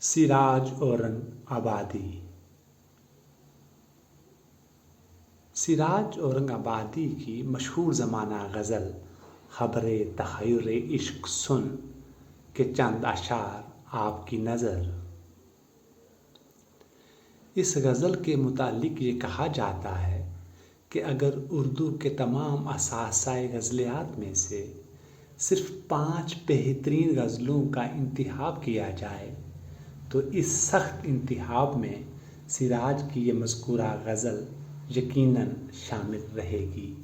سراج اورنگ آبادی. سراج اورنگ آبادی کی مشہور زمانہ غزل خبر تحیر عشق سن کے چند اشعار آپ کی نظر. اس غزل کے متعلق یہ کہا جاتا ہے کہ اگر اردو کے تمام اثاثۂ غزلیات میں سے صرف 5 بہترین غزلوں کا انتخاب کیا جائے تو اس سخت انتخاب میں سراج کی یہ مذکورہ غزل یقیناً شامل رہے گی.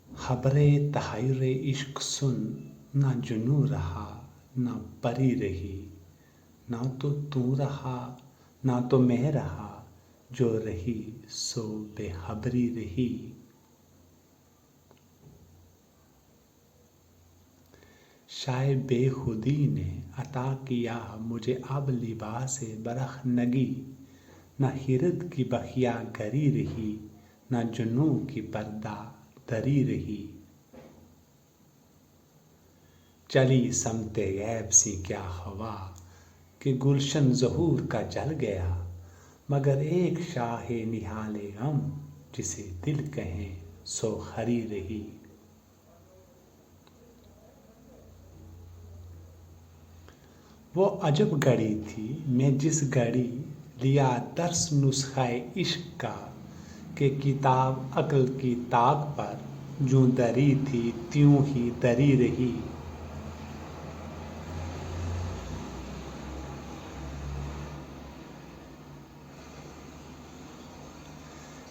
خبر تحیر عشق سن، نہ جنوں رہا نہ پری رہی، نہ تو رہا نہ تو میں رہا، جو رہی سو بے خبری رہی. شاید بے خودی نے عطا کیا مجھے اب لباس برخنگی، نہ خرد کی بخیہ گری رہی، نہ جنوں کی پردہ دری رہی. چلی سمت غیب سی کیا ہوا کہ گلشن ظہور کا جل گیا، مگر ایک شاخ نہال غم جسے دل کہیں سو خری رہی. وہ عجب گھڑی تھی میں جس گھڑی لیا درس نسخہ عشق کا، کہ کتاب عقل کی طاق پر جوں دری تھی تیوں ہی دری رہی.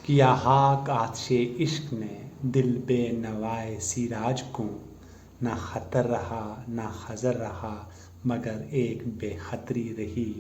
کیا خاک آتش عشق نے دل بے نوائے سراج کو، نہ خطر رہا نہ خطر رہا مگر ایک بے خطری رہی.